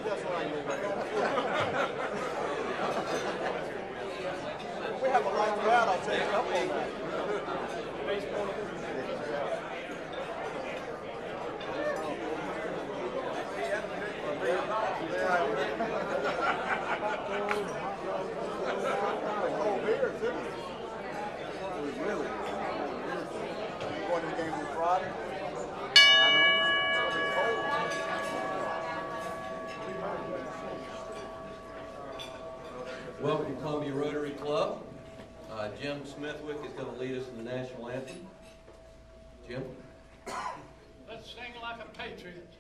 That's what I knew. We have a light crowd. I'll take a couple of that. Cold beer, too. Really? Going to the game on Friday? Welcome to Columbia Rotary Club. Jim Smithwick is going to lead us in the national anthem. Jim? Let's sing like a patriot.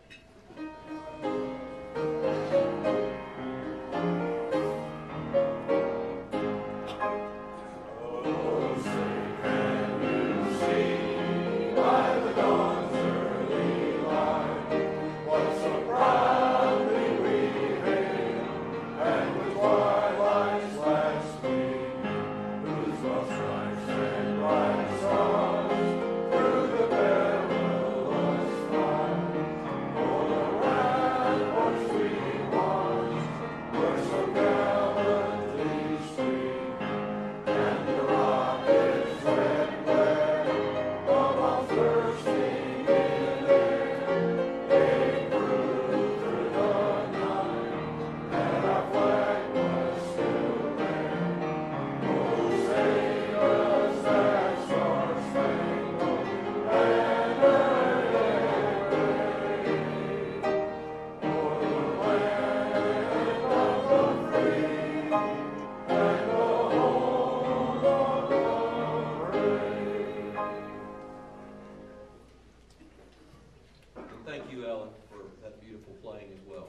Thank you, Ellen, for that beautiful playing as well.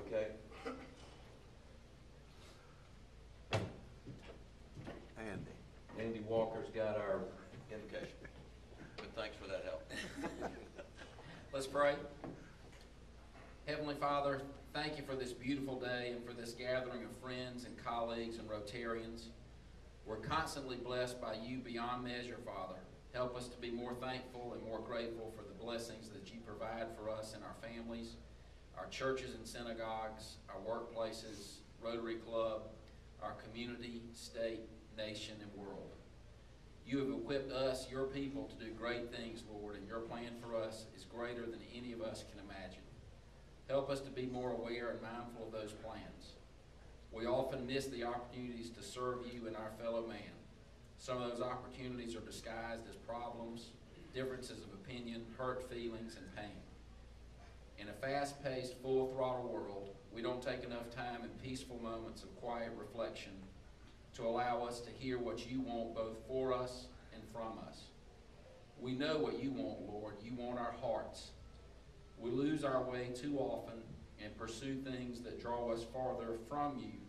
Okay. Andy Walker's got our invocation. But thanks for that help. Let's pray. Heavenly Father, thank you for this beautiful day and for this gathering of friends and colleagues and Rotarians. We're constantly blessed by you beyond measure, Father. Help us to be more thankful and more grateful for the blessings that you provide for us and our families, our churches and synagogues, our workplaces, Rotary Club, our community, state, nation, and world. You have equipped us, your people, to do great things, Lord, and your plan for us is greater than any of us can imagine. Help us to be more aware and mindful of those plans. We often miss the opportunities to serve you and our fellow man. Some of those opportunities are disguised as problems, differences of opinion, hurt feelings, and pain. In a fast-paced, full-throttle world, we don't take enough time in peaceful moments of quiet reflection to allow us to hear what you want both for us and from us. We know what you want, Lord. You want our hearts. We lose our way too often and pursue things that draw us farther from you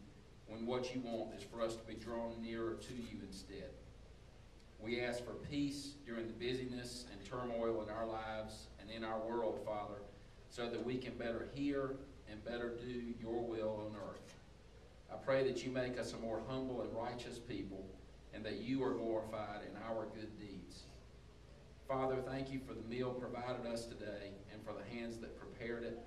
when what you want is for us to be drawn nearer to you instead. We ask for peace during the busyness and turmoil in our lives and in our world, Father, so that we can better hear and better do your will on earth. I pray that you make us a more humble and righteous people and that you are glorified in our good deeds. Father, thank you for the meal provided us today and for the hands that prepared it,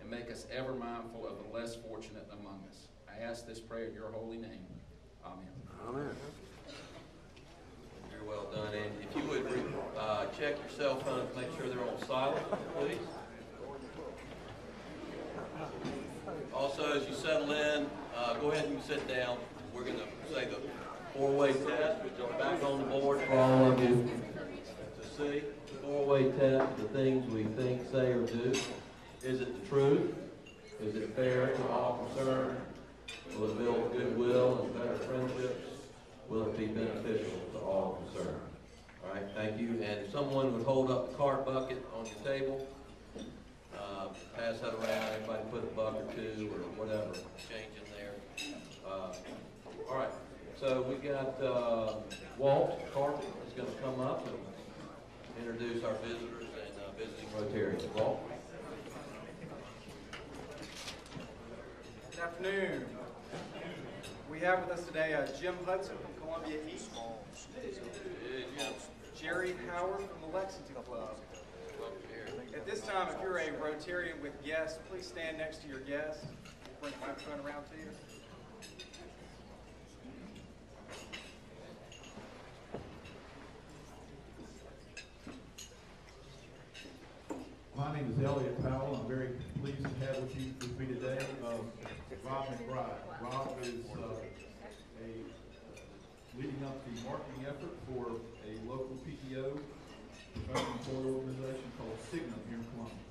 and make us ever mindful of the less fortunate among us. I ask this prayer in your holy name. Amen. Amen. Very well done. And if you would check your cell phones, make sure they're on silent, please. Also, as you settle in, go ahead and sit down. We're going to say the four-way test, which is back on the board for all of you to see. The four-way test, the things we think, say, or do. Is it the truth? Is it fair to all concerned? Will it build goodwill and better friendships? Will it be beneficial to all concerned? All right, thank you. And if someone would hold up the cart bucket on your table, pass that around. Everybody put a buck or two or whatever change in there. All right, so we got Walt Carpenter is going to come up and introduce our visitors and visiting Rotarians. Walt? Good afternoon. We have with us today Jim Hudson from Columbia East, Jerry Howard from the Lexington Club, At this time, if you're a Rotarian with guests, please stand next to your guest. We'll bring the microphone around to you. My name is Elliot Powell. I'm very pleased to have with me today Rob McBride. Rob is leading up the marketing effort for a local PTO professional sport organization called Signum here in Columbia.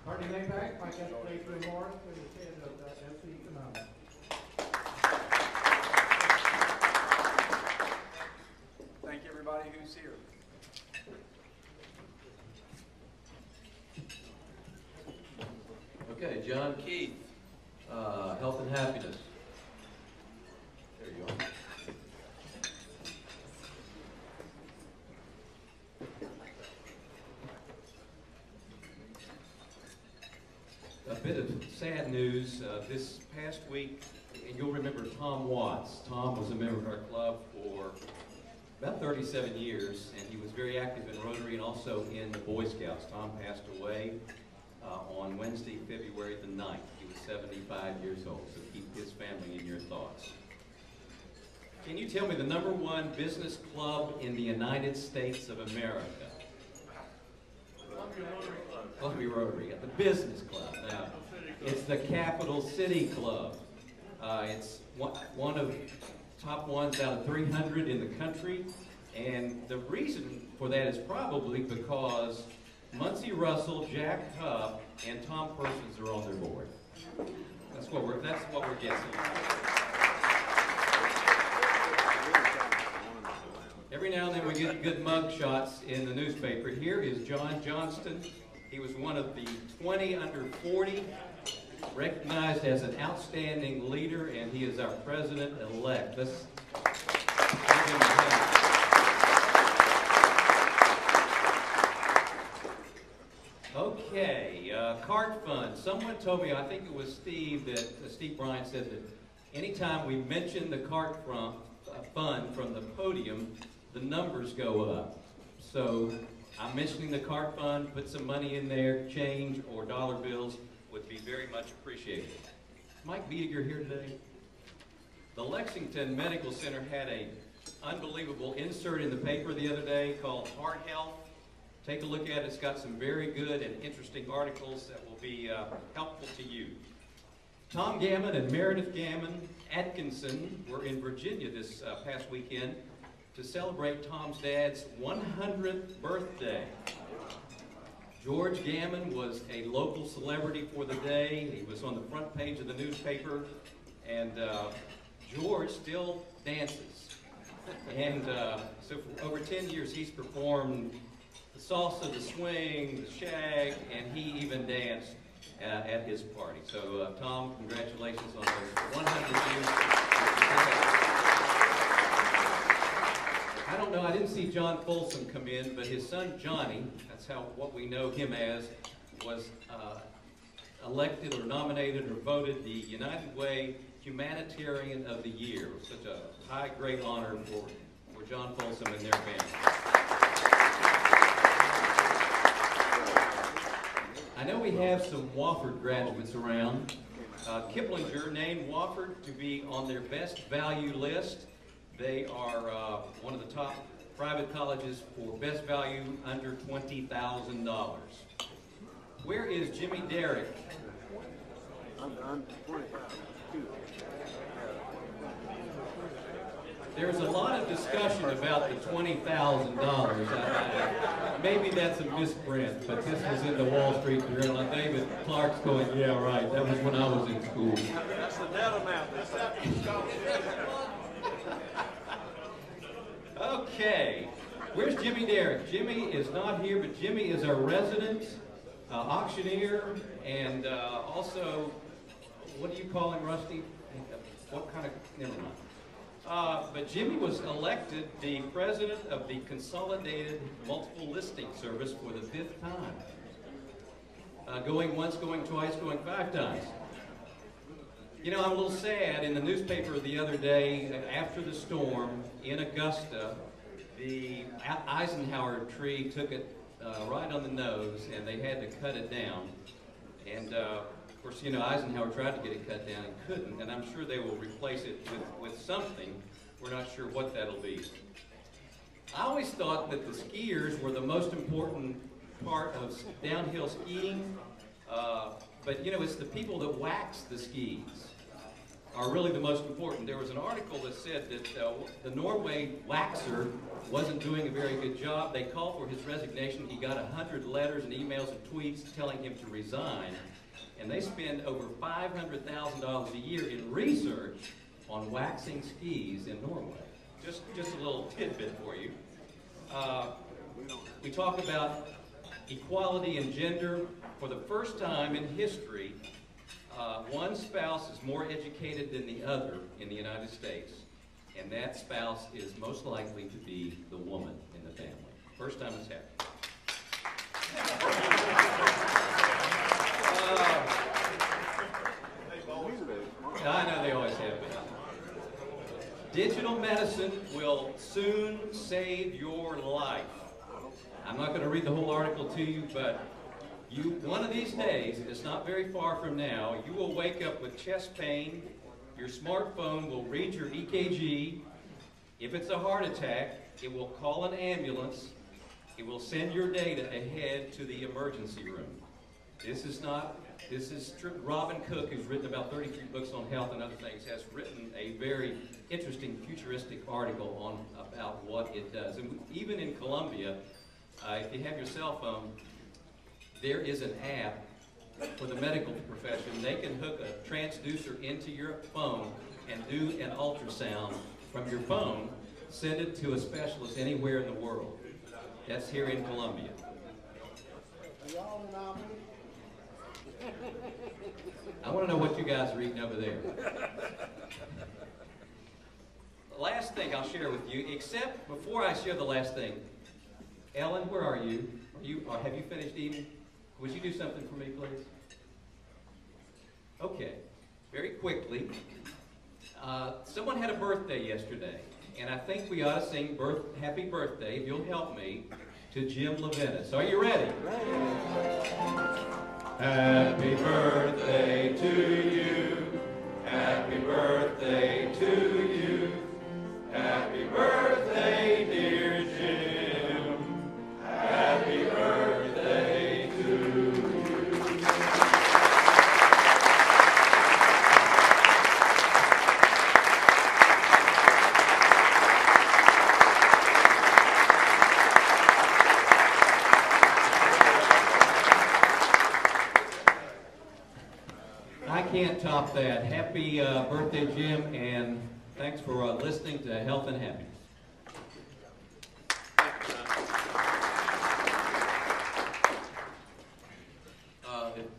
Party name back, I got to play through Morris with the head of FC Economics. Thank everybody who's here. Okay, John Keith, Health and Happiness. There you are. A bit of sad news. This past week, and you'll remember Tom Watts. Tom was a member of our club for about 37 years, and he was very active in Rotary and also in the Boy Scouts. Tom passed away on Wednesday, February the 9th. He was 75 years old, so keep his family in your thoughts. Can you tell me the #1 business club in the United States of America? Columbia Rotary, the business club. Now, it's the Capital City Club. It's one of top ones out of 300 in the country, and the reason for that is probably because Muncie Russell, Jack Hubb, and Tom Persons are on their board. That's what we're guessing. Every now and then we get good mug shots in the newspaper. Here is John Johnston. He was one of the 20 under 40, recognized as an outstanding leader, and he is our president-elect. Let's give him a hand. Okay, cart fund. Someone told me, I think it was Steve, that Steve Bryant said that anytime we mention the cart fund from the podium, the numbers go up. So I'm mentioning the cart fund. Put some money in there, change or dollar bills would be very much appreciated. Mike Biediger here today. The Lexington Medical Center had an unbelievable insert in the paper the other day called Heart Health. Take a look at it. It's got some very good and interesting articles that will be helpful to you. Tom Gammon and Meredith Gammon Atkinson were in Virginia this past weekend to celebrate Tom's dad's 100th birthday. George Gammon was a local celebrity for the day. He was on the front page of the newspaper, and George still dances. And so for over 10 years he's performed the salsa, the swing, the shag, and he even danced at his party. So Tom, congratulations on those 100 years. I don't know, I didn't see John Folsom come in, but his son Johnny, that's what we know him as, was elected or nominated or voted the United Way Humanitarian of the Year. It was such a high, great honor for John Folsom and their family. I know we have some Wofford graduates around. Kiplinger named Wofford to be on their best value list. They are one of the top private colleges for best value under $20,000. Where is Jimmy Derrick? I'm 25. There's a lot of discussion about the $20,000. Maybe that's a misprint, but this was in the Wall Street Journal. David Clark's going, yeah, right, that was when I was in school. That's the net amount. Okay, where's Jimmy Derrick? Jimmy is not here, but Jimmy is our resident auctioneer, and also, what do you call him, Rusty? What kind of, never mind. But Jimmy was elected the president of the Consolidated Multiple Listing Service for the 5th time. Going once, going twice, going 5 times. You know, I'm a little sad. In the newspaper the other day, after the storm in Augusta, the Eisenhower tree took it right on the nose, and they had to cut it down. And of course, you know, Eisenhower tried to get it cut down and couldn't, and I'm sure they will replace it with something. We're not sure what that'll be. I always thought that the skiers were the most important part of downhill skiing, but you know, it's the people that wax the skis are really the most important. There was an article that said that the Norway waxer wasn't doing a very good job. They called for his resignation. He got 100 letters and emails and tweets telling him to resign. And they spend over $500,000 a year in research on waxing skis in Norway. Just a little tidbit for you. We talk about equality in gender. For the first time in history, one spouse is more educated than the other in the United States, and that spouse is most likely to be the woman in the family. First time it's happened. I know they always have been. Digital medicine will soon save your life. I'm not going to read the whole article to you, but one of these days, it's not very far from now, you will wake up with chest pain, your smartphone will read your EKG, if it's a heart attack, it will call an ambulance, it will send your data ahead to the emergency room. Robin Cook, who's written about 33 books on health and other things, has written a very interesting futuristic article about what it does. And even in Colombia, if you have your cell phone, there is an app for the medical profession. They can hook a transducer into your phone and do an ultrasound from your phone, send it to a specialist anywhere in the world. That's here in Colombia. I want to know what you guys are eating over there. The last thing I'll share with you, except before I share the last thing, Ellen, where are you? Have you finished eating? Would you do something for me, please? Okay, very quickly. Someone had a birthday yesterday, and I think we ought to sing happy birthday, if you'll help me, to Jim Levinas. Are you ready? Happy birthday to you. Happy birthday to you. Happy birthday, dear Jim. Happy birthday to you. I can't top that. Happy birthday, Jim, and thanks for listening to Health and Happiness.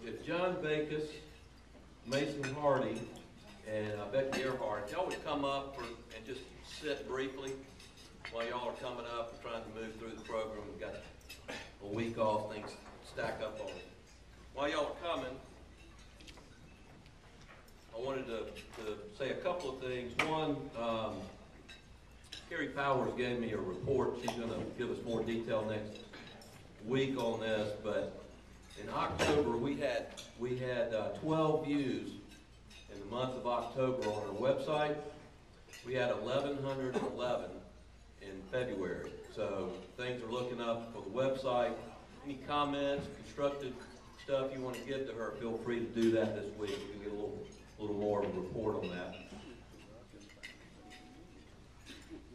If John Backus, Mason Hardy, and Becky Earhart, if y'all would come up and just sit briefly while y'all are coming up and trying to move through the program. We've got a week off, things stack up on it. While y'all are coming, I wanted to say a couple of things. One, Carrie Powers gave me a report. She's going to give us more detail next week on this, but in October we had 12 views in the month of October on our website. We had 1,111 in February. So things are looking up for the website. Any comments, constructive stuff you want to give to her, feel free to do that this week. We can get a little more of a report on that.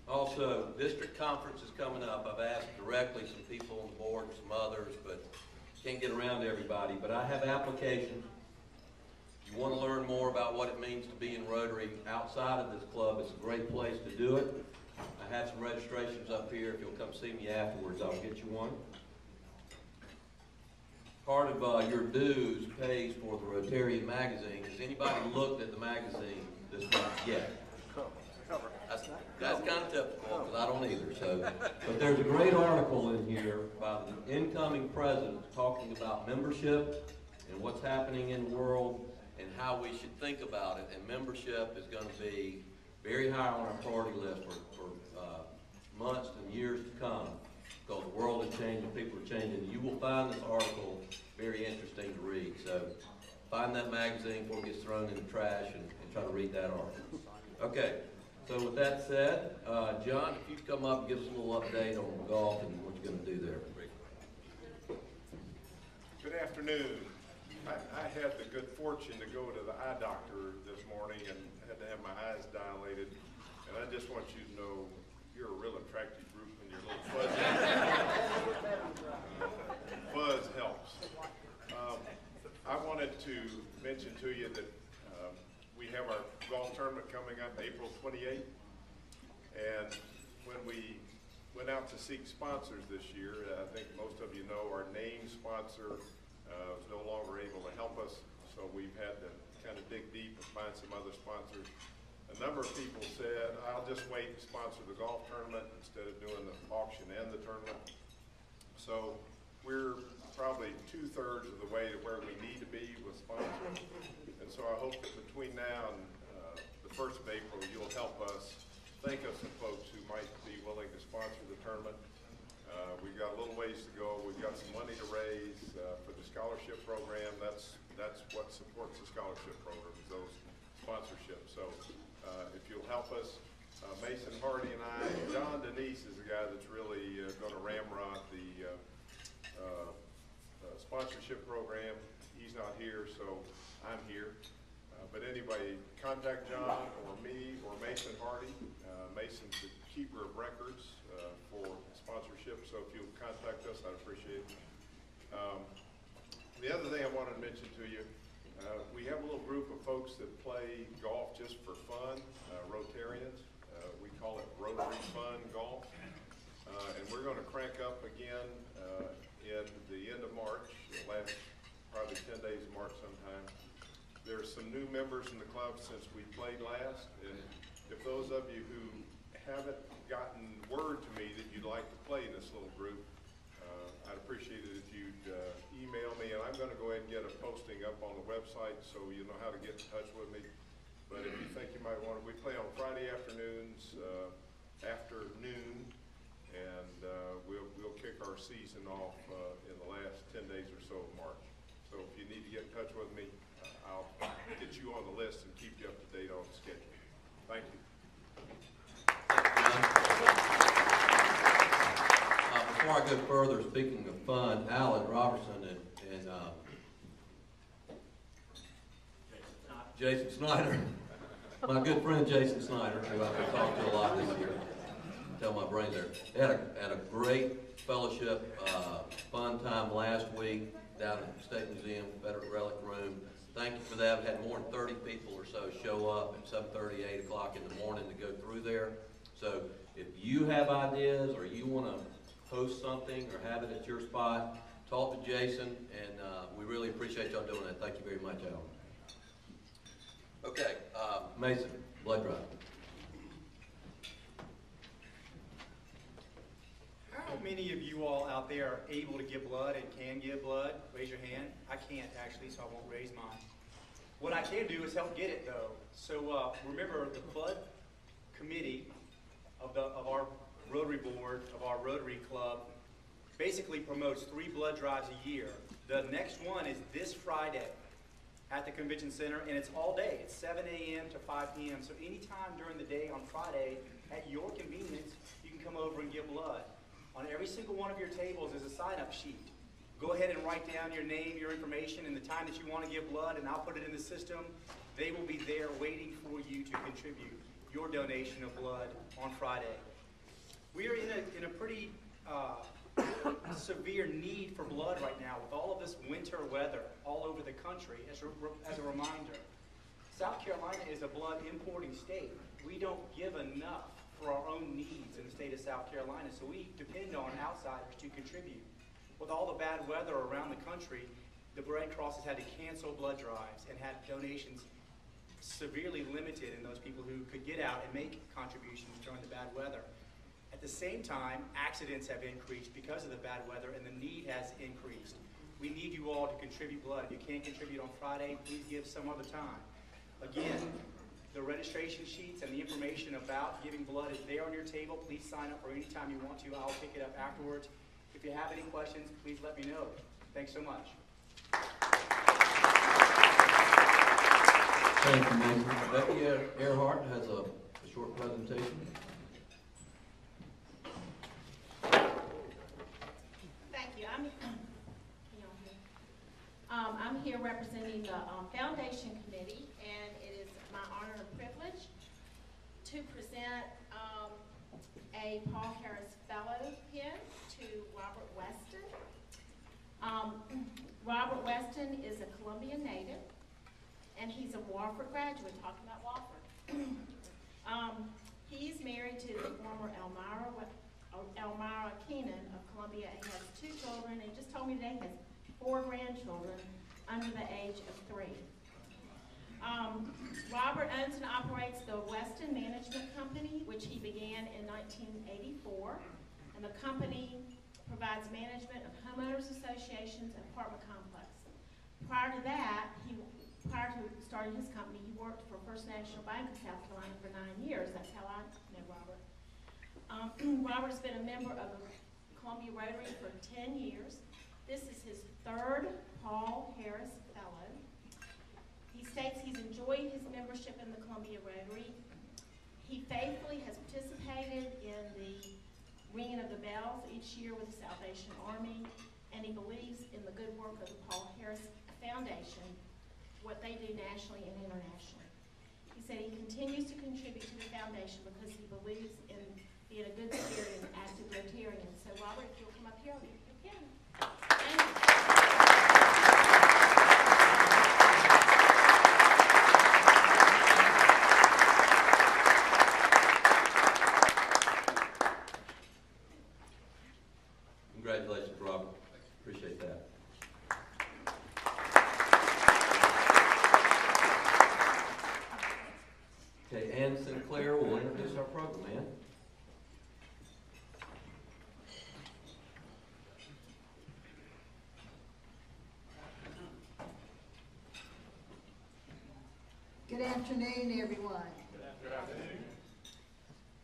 Also, district conference is coming up. I've asked directly some people on the board and some others, but can't get around to everybody. But I have applications. If you want to learn more about what it means to be in Rotary outside of this club, it's a great place to do it. I have some registrations up here. If you'll come see me afterwards, I'll get you one. Part of your dues pays for the Rotarian magazine. Has anybody looked at the magazine this month yet? That's kind of typical, because I don't either. So, but there's a great article in here by the incoming president talking about membership and what's happening in the world and how we should think about it. And membership is going to be very high on our priority list for months and years to come, because the world is changing, people are changing. You will find this article very interesting to read. So find that magazine before it gets thrown in the trash and try to read that article. Okay, so with that said, John, if you'd come up and give us a little update on golf and what you're going to do there. Good afternoon. I had the good fortune to go to the eye doctor this morning and had to have my eyes dilated. And I just want you to know you're a real attractive group when you're a little fuzzy. Fuzz helps. I wanted to mention to you that we have our golf tournament coming up April 28th. And when we went out to seek sponsors this year, I think most of you know our name sponsor was no longer able to help us, so we've had to kind of dig deep and find some other sponsors. A number of people said, I'll just wait to sponsor the golf tournament instead of doing the auction and the tournament. So we're probably 2/3 of the way to where we need to be with sponsors. And so I hope that between now and the 1st of April, you'll help us think of some folks who might be willing to sponsor the tournament. We've got a little ways to go. We've got some money to raise for the scholarship program. That's what supports the scholarship program, is those sponsorships. So if you'll help us, Mason Hardy and I, John Denise is the guy that's really going to ramrod the sponsorship program. He's not here, so I'm here. But anybody, contact John or me or Mason Hardy. Mason's the keeper of records for sponsorship, so if you'll contact us, I'd appreciate it. The other thing I wanted to mention to you, we have a little group of folks that play golf just for fun, Rotarians. We call it Rotary Fun Golf. And we're going to crank up again in the end of March, the last probably 10 days of March sometime. There's some new members in the club since we played last, and if those of you who haven't gotten word to me that you'd like to play in this little group, I'd appreciate it if you'd email me, and I'm going to go ahead and get a posting up on the website so you know how to get in touch with me. But if you think you might want to, we play on Friday afternoons after noon, and we'll kick our season off in the last 10 days or so of March. So if you need to get in touch with me, I'll get you on the list and keep you up to date on the schedule. Thank you. Before I go further, speaking of fun, Alan Robertson and Jason Snyder, my good friend Jason Snyder, who I've talked to a lot this year, tell my brain there, they had a great fellowship, fun time last week down at the State Museum, Confederate Relic Room. Thank you for that. We had more than 30 people or so show up at 7:30, 8 o'clock in the morning to go through there. So if you have ideas or you want to host something or have it at your spot, talk to Jason, and we really appreciate y'all doing that. Thank you very much, Alan. Okay, Mason, blood drive. How many of you all out there are able to give blood and can give blood? Raise your hand. I can't actually, so I won't raise mine. What I can do is help get it though. So remember, the blood committee of our Rotary Board, of our Rotary Club, basically promotes 3 blood drives a year. The next one is this Friday at the Convention Center, and it's all day. It's 7 a.m. to 5 p.m. So anytime during the day on Friday, at your convenience, you can come over and give blood. On every single one of your tables is a sign-up sheet. Go ahead and write down your name, your information, and the time that you want to give blood, and I'll put it in the system. They will be there waiting for you to contribute your donation of blood on Friday. We are in a pretty severe need for blood right now with all of this winter weather all over the country. As a reminder, South Carolina is a blood importing state. We don't give enough for our own needs in the state of South Carolina, so we depend on outsiders to contribute. With all the bad weather around the country, the Red Cross has had to cancel blood drives and had donations severely limited in those people who could get out and make contributions during the bad weather. At the same time, accidents have increased because of the bad weather, and the need has increased. We need you all to contribute blood. If you can't contribute on Friday, please give some other time. Again, The registration sheets and the information about giving blood is there on your table. Please sign up for any time you want to. I'll pick it up afterwards. If you have any questions, please let me know. Thanks so much. Thank you, Mason. Becky Earhart has a short presentation. Thank you. I'm here representing the Foundation Committee, and it is my honor and privilege to present a Paul Harris Fellow pin to Robert Weston. Robert Weston is a Columbian native, and he's a Wofford graduate, talking about Wofford. He's married to the former Elmira Keenan of Columbia. He has 2 children, and he just told me today he has 4 grandchildren under the age of 3. Robert owns and operates the Weston Management Company, which he began in 1984, and the company provides management of homeowners associations and apartment complexes. Prior to that, prior to starting his company, he worked for First National Bank of South Carolina for 9 years. That's how I know Robert. Robert's been a member of the Columbia Rotary for 10 years. This is his 3rd Paul Harris Fellow. He states he's enjoyed his membership in the Columbia Rotary. He faithfully has participated in the ringing of the bells each year with the Salvation Army, and he believes in the good work of the Paul Harris Foundation, what they do nationally and internationally. He said he continues to contribute to the foundation because he believes in being a good spirit and active Rotarian. So Robert, if you'll come up here, I'll give you a pin. Thank you. Congratulations, Robert. Appreciate that. Okay, Ann Sinclair will introduce our program. Ann? Good afternoon, everyone. Good afternoon.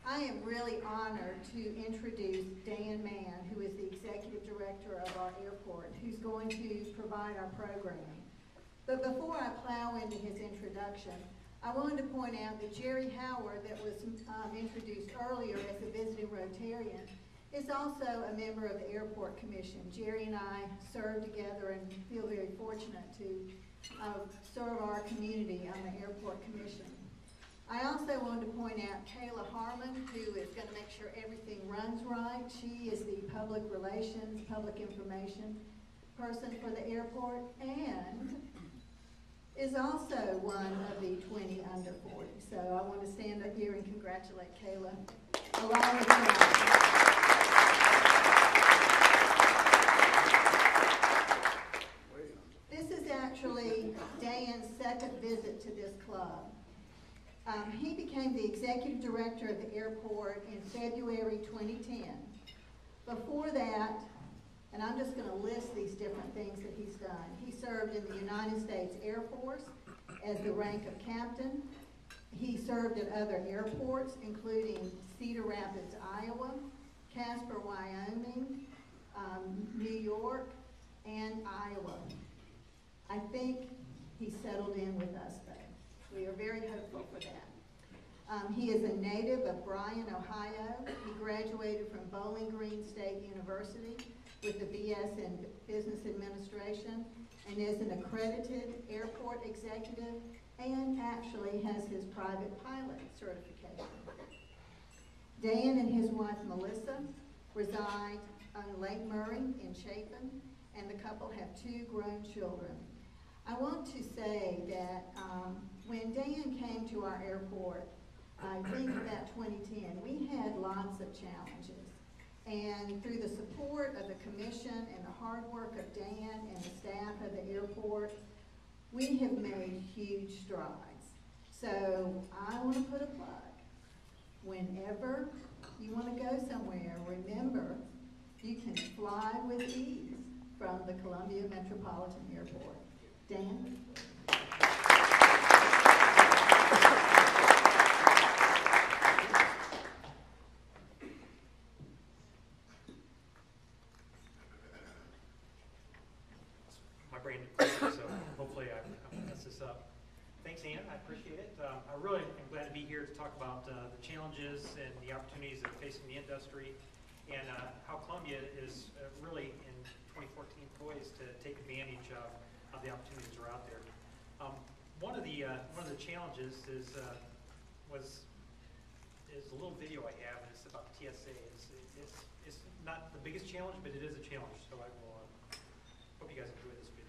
I am really honored to introduce Dan Mann, who is the Executive Director of our airport, who's going to provide our programming. But before I plow into his introduction, I wanted to point out that Jerry Howard, that was introduced earlier as a visiting Rotarian, is also a member of the Airport Commission. Jerry and I serve together and feel very fortunate to serve our community on the Airport Commission. I also wanted to point out Kayla Harmon, who is going to make sure everything runs right. She is the public relations, public information person for the airport, and is also one of the 20 under 40. So I want to stand up here and congratulate Kayla along with her. This is actually Dan's 2nd visit to this club. He became the executive director of the airport in February 2010. Before that, and I'm just going to list these different things that he's done. He served in the United States Air Force as the rank of captain. He served at other airports, including Cedar Rapids, Iowa, Casper, Wyoming, New York, and Iowa. I think he settled in with us, though. We are very hopeful for that. He is a native of Bryan, Ohio. He graduated from Bowling Green State University with a BS in Business Administration and is an accredited airport executive and actually has his private pilot certification. Dan and his wife Melissa reside on Lake Murray in Chapin, and the couple have 2 grown children. I want to say that when Dan came to our airport, I think about 2010, we had lots of challenges. And through the support of the commission and the hard work of Dan and the staff of the airport, we have made huge strides. So I want to put a plug. Whenever you want to go somewhere, remember you can fly with ease from the Columbia Metropolitan Airport. Dan? this up. Thanks, Ann. I appreciate it. I really am glad to be here to talk about the challenges and the opportunities that are facing the industry, and how Columbia is really in 2014 poised to take advantage of the opportunities that are out there. One of the challenges is a little video I have, and it's about TSA. It's not the biggest challenge, but it is a challenge. So I will hope you guys enjoy this video.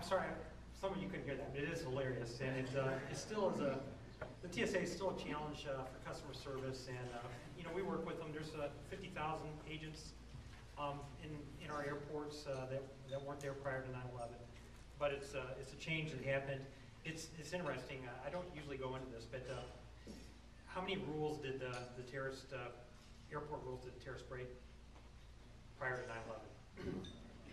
Sorry, some of you couldn't hear that, but it is hilarious, and it still is the TSA is still a challenge for customer service, and we work with them. There's 50,000 agents in our airports that weren't there prior to 9/11, but it's a change that happened. It's interesting. I don't usually go into this, but how many rules did the terrorist airport rules did the terrorists break prior to 9/11?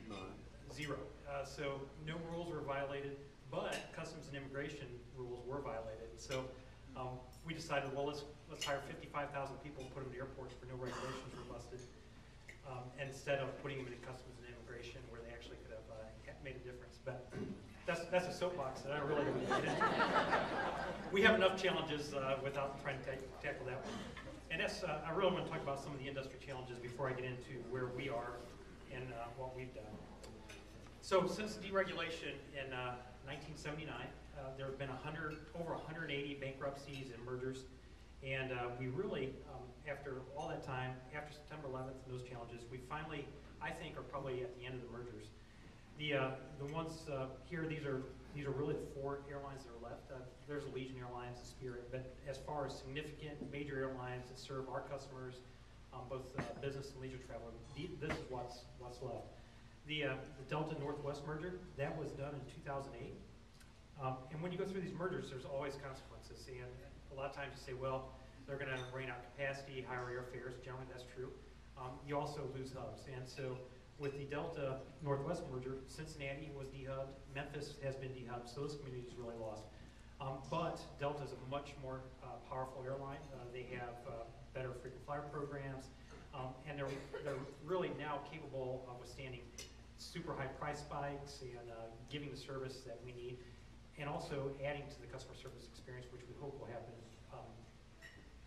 None. Zero. So no rules were violated, but customs and immigration rules were violated. So we decided, well, let's hire 55,000 people and put them in airports where no regulations were busted, instead of putting them in customs and immigration where they actually could have made a difference. But that's a soapbox that I really don't get into. We have enough challenges without trying to tackle that one. And that's I really want to talk about some of the industry challenges before I get into where we are and what we've done. So since deregulation in 1979, there have been over 180 bankruptcies and mergers, and we really, after all that time, after September 11th and those challenges, we finally, I think, are probably at the end of the mergers. The ones here, these are These are really the 4 airlines that are left. There's Allegiant Airlines and Spirit, but as far as significant major airlines that serve our customers, both business and leisure travel, this is what's left. The Delta Northwest merger, that was done in 2008. And when you go through these mergers, there's always consequences. And a lot of times you say, well, they're going to rein out capacity, higher airfares. Generally, that's true. You also lose hubs. And so with the Delta Northwest merger, Cincinnati was dehubbed, Memphis has been dehubbed, so those communities really lost. But Delta is a much more powerful airline. They have better frequent flyer programs, and they're really now capable of withstanding super high price spikes and giving the service that we need, and also adding to the customer service experience, which we hope will happen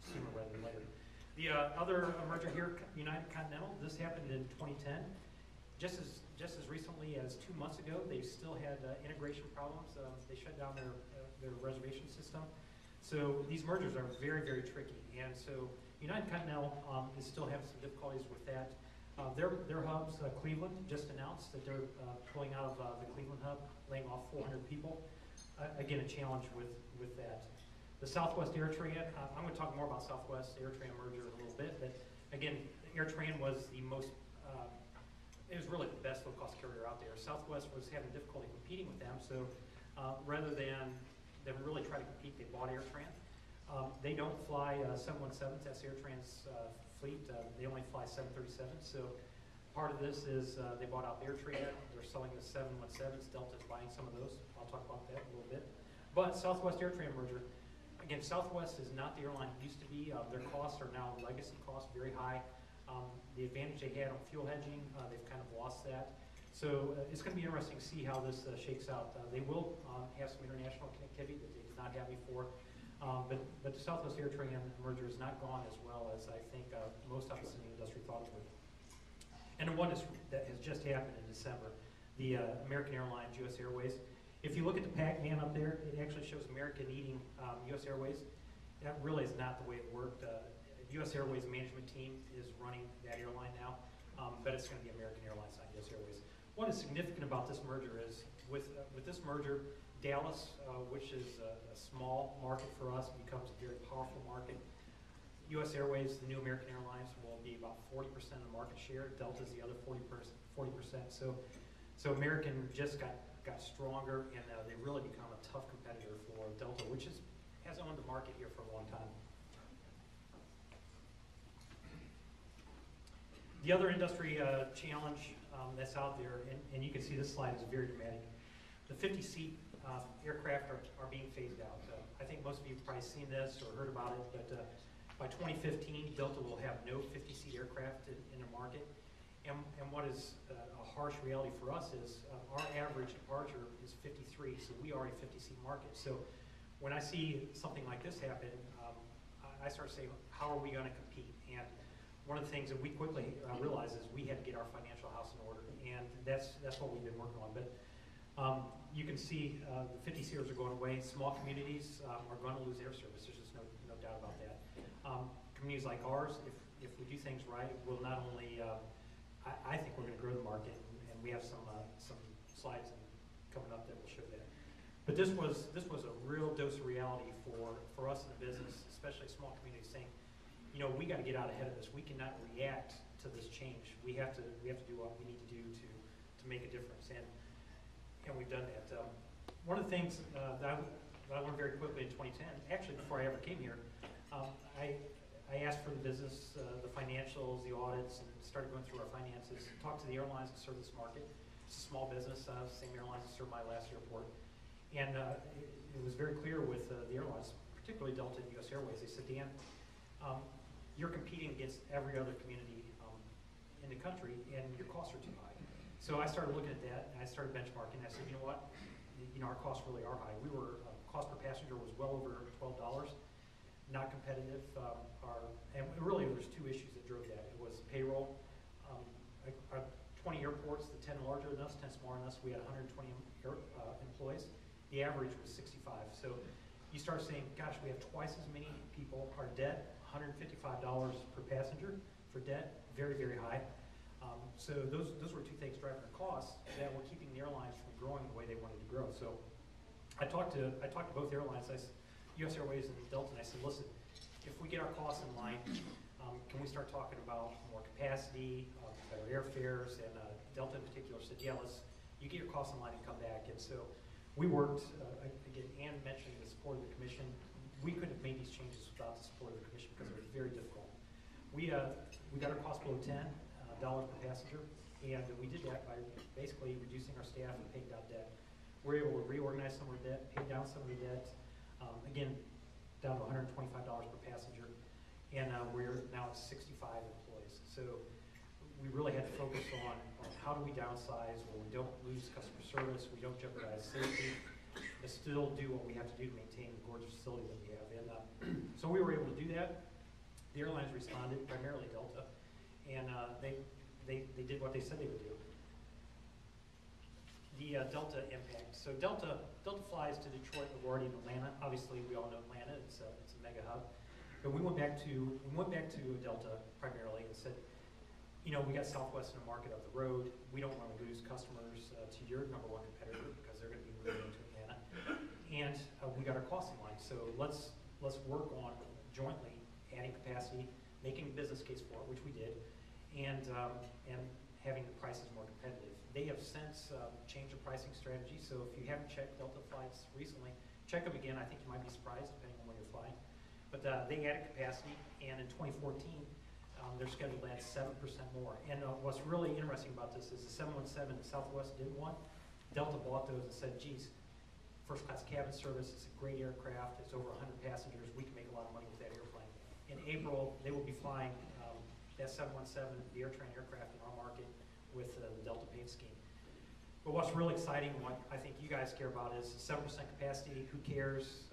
sooner rather than later. The other merger here, United Continental, this happened in 2010. Just as recently as 2 months ago, they still had integration problems. They shut down their reservation system. So these mergers are very, very tricky. And so United Continental is still having some difficulties with that. Their hubs, Cleveland, just announced that they're pulling out of the Cleveland hub, laying off 400 people. Again, a challenge with that. The Southwest AirTran, I'm going to talk more about Southwest AirTran merger in a little bit, but again, AirTran was the most, it was really the best low-cost carrier out there. Southwest was having difficulty competing with them, so rather than really try to compete, they bought AirTran. They don't fly 717s, that's AirTran's fleet. They only fly 737s, so part of this is they bought out AirTran. They're selling the 717s. Delta's buying some of those. I'll talk about that in a little bit. But Southwest AirTran merger, again, Southwest is not the airline it used to be. Their costs are now legacy costs, very high. The advantage they had on fuel hedging, they've kind of lost that. So it's going to be interesting to see how this shakes out. They will have some international connectivity that they did not have before. But the Southwest AirTran merger has not gone as well as I think most of us in the industry thought it would. And the one that has just happened in December, the American Airlines, U.S. Airways. If you look at the Pac-Man up there, it actually shows American eating U.S. Airways. That really is not the way it worked. U.S. Airways management team is running that airline now, but it's going to be American Airlines, not U.S. Airways. What is significant about this merger is with this merger, Dallas, which is a small market for us, becomes a very powerful market. U.S. Airways, the new American Airlines, will be about 40% of the market share. Delta's the other 40%. So American just got stronger, and they really become a tough competitor for Delta, which has owned the market here for a long time. The other industry challenge that's out there, and you can see this slide is very dramatic. The 50-seat aircraft are being phased out. I think most of you have probably seen this or heard about it, but by 2015, Delta will have no 50-seat aircraft in the market. And what is a harsh reality for us is our average departure is 53, so we are a 50-seat market. So when I see something like this happen, I start saying, how are we going to compete? And one of the things that we quickly realized is we had to get our financial house in order, and that's what we've been working on. But you can see the 50-seaters are going away. Small communities are going to lose air service. There's just no doubt about that. Communities like ours, if we do things right, will not only I think we're going to grow the market, and we have some slides coming up that will show that. But this was a real dose of reality for us in the business, especially small communities, saying, you know, we got to get out ahead of this. We cannot react to this change. We have to do what we need to do to make a difference, and we've done that. One of the things that I learned very quickly in 2010, actually before I ever came here, I asked for the business, the financials, the audits, and started going through our finances, talked to the airlines that serve this market. It's a small business, same airlines that served my last airport. And it was very clear with the airlines, particularly Delta and U.S. Airways. They said, Dan, you're competing against every other community in the country, and your costs are too high. So I started looking at that, and I started benchmarking. I said, you know what? You know, our costs really are high. We were, cost per passenger was well over $12. Not competitive, and really there's two issues that drove that. It was payroll. Our 20 airports, the 10 larger than us, 10 smaller than us, we had 120 employees. The average was 65. So you start saying, gosh, we have twice as many people. Our debt, $155 per passenger for debt, very, very high. So those were two things driving our costs that were keeping the airlines from growing the way they wanted to grow. So I talked to both airlines, US Airways and Delta, and I said, listen, if we get our costs in line, can we start talking about more capacity, better airfares? And Delta in particular said, yeah, you get your costs in line and come back. And so we worked, again, Ann mentioned the support of the commission. We couldn't have made these changes without the support of the commission because it was very difficult. We got our cost below $10 per passenger, and we did that by basically reducing our staff and paying down debt. We're able to reorganize some of our debt, pay down some of the debt, again, down to $125 per passenger, and we're now at 65 employees. So we really had to focus on how do we downsize where we don't lose customer service, we don't jeopardize safety, but still do what we have to do to maintain the gorgeous facility that we have. And so we were able to do that. The airlines responded, primarily Delta, and they did what they said they would do. The Delta impact. So Delta flies to Detroit, LaGuardia, and Atlanta. Obviously, we all know Atlanta. It's a mega hub. But we went back to Delta primarily and said, you know, we got Southwest in the market up the road. We don't want to lose customers to your number one competitor because they're going to be moving into Atlanta. And we got our costs in line. So let's work on jointly adding capacity, making a business case for it, which we did, and having the prices more competitive. They have since changed their pricing strategy. So if you haven't checked Delta flights recently, check them again. I think you might be surprised depending on where you're flying. But they added capacity, and in 2014, they're scheduled to add 7% more. And what's really interesting about this is the 717 that Southwest didn't want. Delta bought those and said, geez, first class cabin service, it's a great aircraft, it's over 100 passengers, we can make a lot of money with that airplane. In April, they will be flying that 717, the AirTran aircraft in our market with the Delta paint scheme. But what's really exciting, what I think you guys care about is 7% capacity, who cares?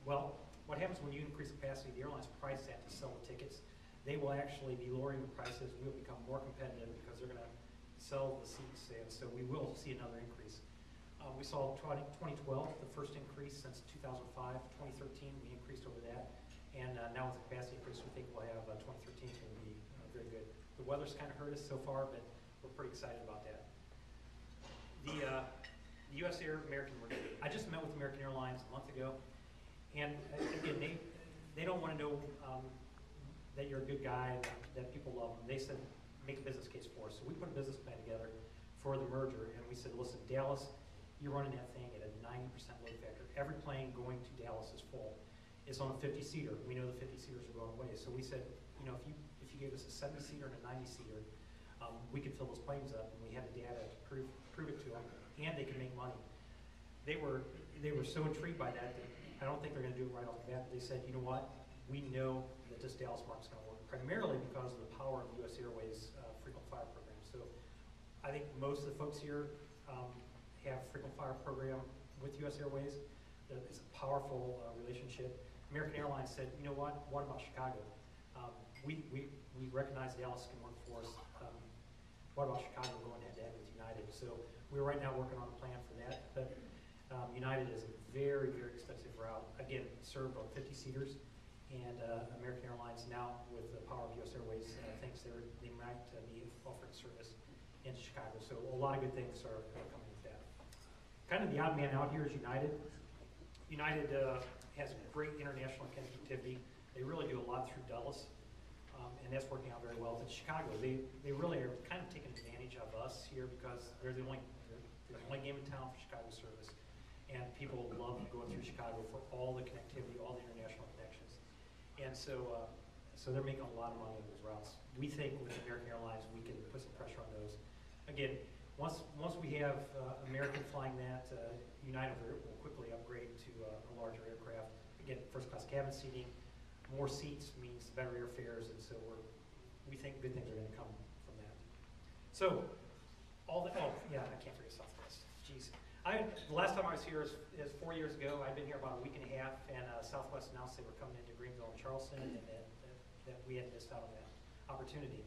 Well, what happens when you increase capacity, the airlines price that to sell the tickets. They will actually be lowering the prices. We'll become more competitive because they're going to sell the seats, and so we will see another increase. We saw 2012, the first increase since 2005. 2013, we increased over that. And now with the capacity increase, we think we'll have 2013 is going to be very good. The weather's kind of hurt us so far, but we're pretty excited about that. The US Air American merger. I just met with American Airlines a month ago, and again, they don't want to know that you're a good guy, that people love them. They said, make a business case for us. So we put a business plan together for the merger, and we said, listen, Dallas, you're running that thing at a 90% load factor. Every plane going to Dallas is full. It's on a 50-seater. We know the 50-seaters are going away. So we said, you know, if you gave us a 70-seater and a 90-seater, we could fill those planes up, and we had the data to prove it to them, and they could make money. They were so intrigued by that I don't think they're going to do it right off the bat. They said, you know what? We know that this Dallas market's going to work, primarily because of the power of US Airways' frequent flyer program. So I think most of the folks here have frequent flyer program with US Airways. It's a powerful relationship. American Airlines said, you know what about Chicago? We recognize Dallas can work for us. What about Chicago going head-to-head with United? So we're right now working on a plan for that. But United is a very, very expensive route. Again, served on 50-seaters, and American Airlines now, with the power of US Airways, thinks they might be offering service into Chicago. So a lot of good things are coming with that. Kind of the odd man out here is United. United has great international connectivity. They really do a lot through Dulles, and that's working out very well. But Chicago, they really are kind of taking advantage of us here because they're the only game in town for Chicago service. And people love going through Chicago for all the connectivity, all the international connections. And so they're making a lot of money on those routes. We think with American Airlines, we can put some pressure on those. Again, once we have American flying that, United will quickly upgrade to a larger aircraft. Again, first class cabin seating, more seats means better airfares, and so we think good things are going to come from that. So, I can't forget Southwest. Jeez. The last time I was here is 4 years ago. I've been here about a week and a half, and Southwest announced they were coming into Greenville and Charleston, and that we had missed out on that opportunity.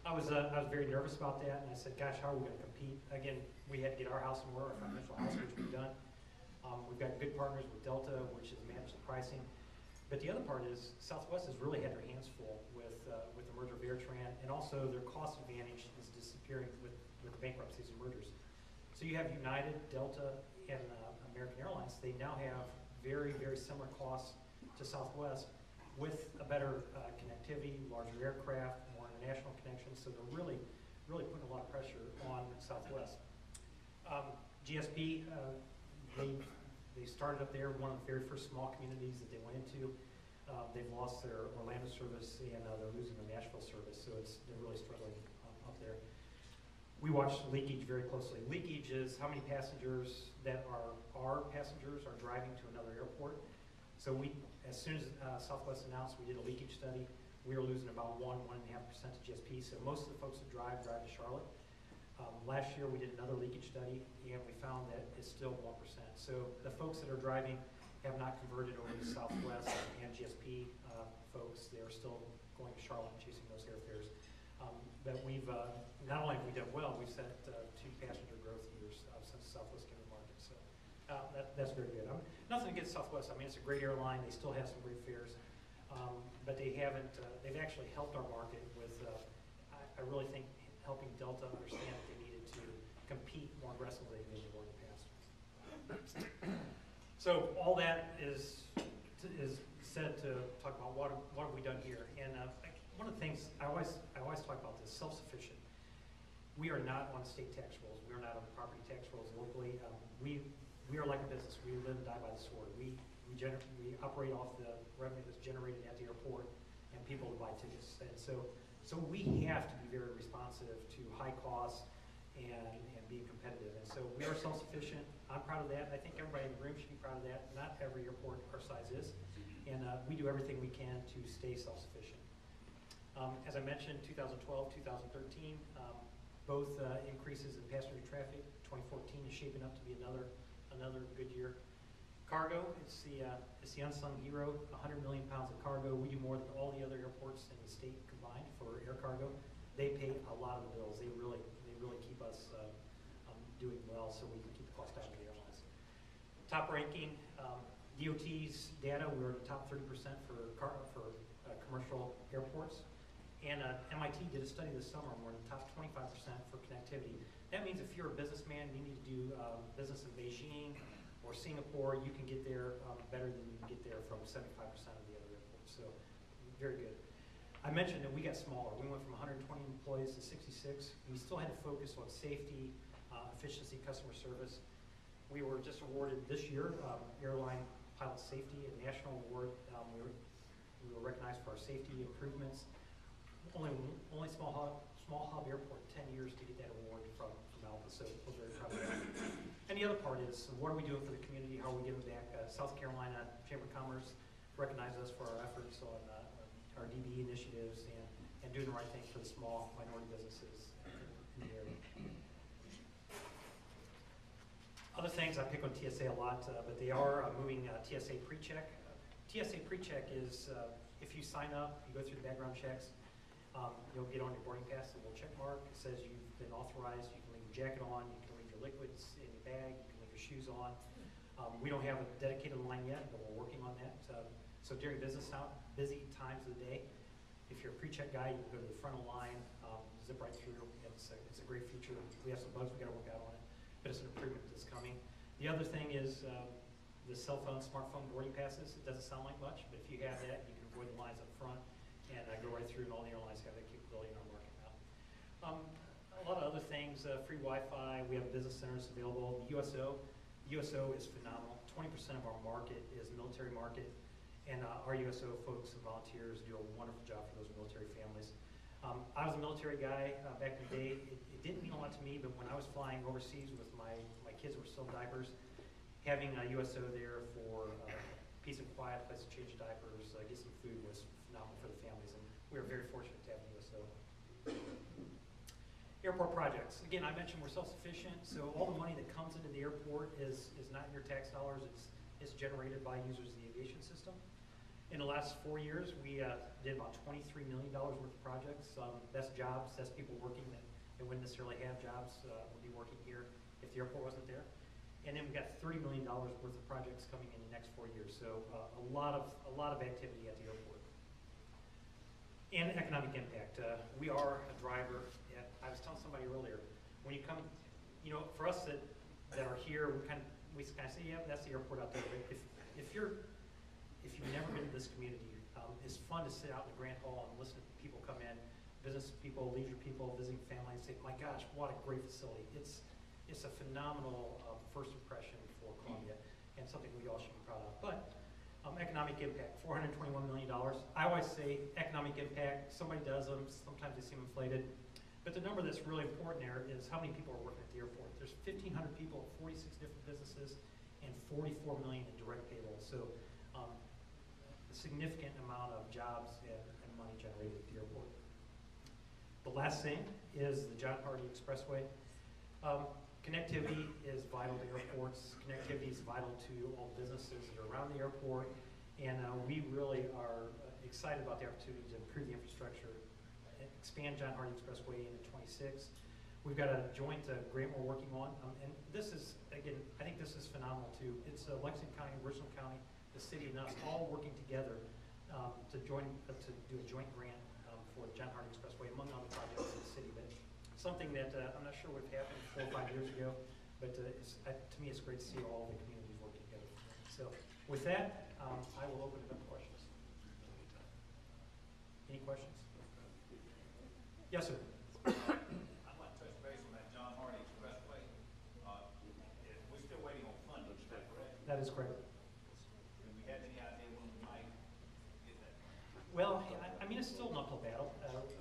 I was very nervous about that, and I said, gosh, how are we going to compete? Again, we had to get our house in order, our financial house, which we've done. We've got good partners with Delta, which has managed the pricing. But the other part is Southwest has really had their hands full with the merger of AirTran, and also their cost advantage is disappearing with the bankruptcies and mergers. So you have United, Delta, and American Airlines, they now have very, very similar costs to Southwest with a better connectivity, larger aircraft, more international connections, so they're really putting a lot of pressure on Southwest. GSP, they started up there, one of the very first small communities that they went into. They've lost their Orlando service and they're losing their Nashville service, so they're really struggling up there. We watch leakage very closely. Leakage is how many passengers that are our passengers are driving to another airport. So as soon as Southwest announced we did a leakage study, we were losing about 1.5% to GSP. So most of the folks that drive to Charlotte. Last year we did another leakage study and we found that it's still 1%. So the folks that are driving have not converted over to Southwest and GSP folks. They are still going to Charlotte and chasing those airfares. But we've, not only have we done well, we've set 2 passenger growth years since Southwest came to market. So that's very good. Nothing against Southwest. I mean, it's a great airline. They still have some great fares. But they haven't, they've actually helped our market with, I really think, helping Delta understand that they needed to compete more aggressively than they were in the past. So all that is said to talk about what have we done here. And one of the things I always talk about this, self-sufficient. We are not on state tax rolls. We are not on property tax rolls locally. We are like a business. We live and die by the sword. We operate off the revenue that's generated at the airport and people who buy tickets. And so we have to be very responsive to high costs and being competitive. And so we are self-sufficient. I'm proud of that. I think everybody in the room should be proud of that. Not every airport our size is. And we do everything we can to stay self-sufficient. As I mentioned, 2012, 2013, both increases in passenger traffic. 2014 is shaping up to be another good year. Cargo, it's the unsung hero. 100 million pounds of cargo. We do more than all the other airports in the state combined for air cargo. They pay a lot of the bills. They really keep us doing well, so we can keep the cost down of the airlines. Top ranking, DOT's data. We were in the top 30% for commercial airports. And MIT did a study this summer, and we're in the top 25% for connectivity. That means if you're a businessman, you need to do business in Beijing or Singapore, you can get there better than you can get there from 75% of the other airports. So very good. I mentioned that we got smaller. We went from 120 employees to 66. We still had to focus on safety, efficiency, customer service. We were just awarded this year Airline Pilot Safety, a national award. We were recognized for our safety improvements. Only small hub airport, 10 years to get that award from Alpha, so we're very proud of that. And the other part is, what are we doing for the community? How are we giving back? South Carolina Chamber of Commerce recognized us for our efforts on our DB initiatives and doing the right thing for the small minority businesses in the area. Other things, I pick on TSA a lot, but they are moving TSA PreCheck. TSA PreCheck is, if you sign up, you go through the background checks, you'll get on your boarding pass, a little check mark. It says you've been authorized. You can leave your jacket on. You can leave your liquids in your bag. You can leave your shoes on. We don't have a dedicated line yet, but we're working on that. So during busy times of the day, if you're a pre-check guy, you can go to the front of the line, zip right through. It's a great feature. We have some bugs we got to work out on it, but it's an improvement that's coming. The other thing is the cell phone, smartphone boarding passes. It doesn't sound like much, but if you have that, you can avoid the lines up front and go right through, and all the airlines have that capability in our market now. A lot of other things, free Wi-Fi, we have business centers available. The USO is phenomenal. 20% of our market is military market, and our USO folks and volunteers do a wonderful job for those military families. I was a military guy back in the day. It didn't mean a lot to me, but when I was flying overseas with my kids were still in diapers, having a USO there for peace and quiet, place to change diapers, get some food was phenomenal for the families, and we were very fortunate to have a USO. Airport projects. Again, I mentioned we're self-sufficient, so all the money that comes into the airport is not your tax dollars. It's generated by users of the aviation system. In the last 4 years, we did about $23 million worth of projects. That's jobs. That's people working that wouldn't necessarily have jobs, would be working here if the airport wasn't there. And then we got $30 million worth of projects coming in the next 4 years. So a lot of activity at the airport. And economic impact. We are a driver. I was telling somebody earlier, when you come, for us that are here, we kind of say, yeah, that's the airport out there. But if you've never been to this community, it's fun to sit out in the Grand Hall and listen to people come in, business people, leisure people, visiting family, and say, my gosh, what a great facility. It's a phenomenal first impression for Columbia, and something we all should be proud of. But economic impact, $421 million. I always say economic impact, somebody does them, sometimes they seem inflated. But the number that's really important there is how many people are working at the airport. There's 1,500 people at 46 different businesses and 44 million in direct payroll. So a significant amount of jobs and money generated at the airport. The last thing is the John Hardy Expressway. Connectivity is vital to airports. Connectivity is vital to all the businesses that are around the airport. And we really are excited about the opportunity to improve the infrastructure, expand John Hardy Expressway into 26. We've got a joint grant we're working on. And this is, again, I think this is phenomenal too. It's Lexington County, Richland County, the city, and us all working together to do a joint grant for the John Hardy Expressway, among other projects in the city. But something that I'm not sure would have happened 4 or 5 years ago, but to me it's great to see all the communities work together. So with that, I will open it up to questions. Any questions? Yes, sir. I'd like to touch base on that John Hardy Expressway. We're still waiting on funding, is that correct? That is correct. Do we have any idea when we might get that? Well, I mean, it's still an uphill battle.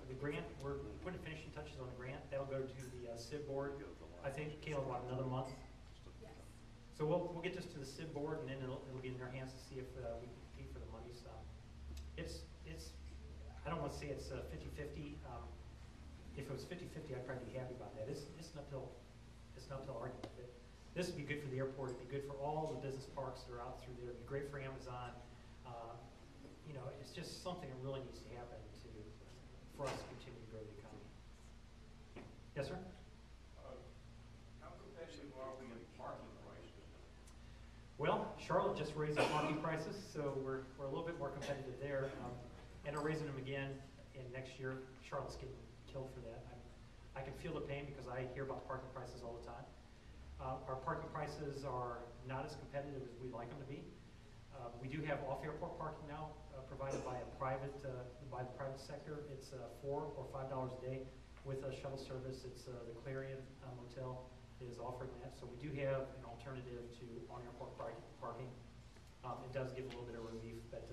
The grant, we're putting finishing touches on the grant. That'll go to the SIB board. I think, Caleb, about another month. So we'll get this to the SIB board, and then it'll be in their hands to see if we can compete for the money. So it's I don't want to say it's 50-50. If it was 50-50, I'd probably be happy about that. It's an uphill argument. But this would be good for the airport. It'd be good for all the business parks that are out through there. It'd be great for Amazon. You know, it's just something that really needs to happen for us to continue to grow the economy. Yes, sir? How competitive are we in parking prices? Well, Charlotte just raised the parking prices, so we're a little bit more competitive there. And are raising them again in next year. Charlotte's getting killed for that. I can feel the pain because I hear about the parking prices all the time. Our parking prices are not as competitive as we'd like them to be. We do have off-airport parking now provided by the private sector. It's $4 or $5 a day with a shuttle service. It's the Clarion Motel is offering that. So we do have an alternative to on-airport parking. It does give a little bit of relief, but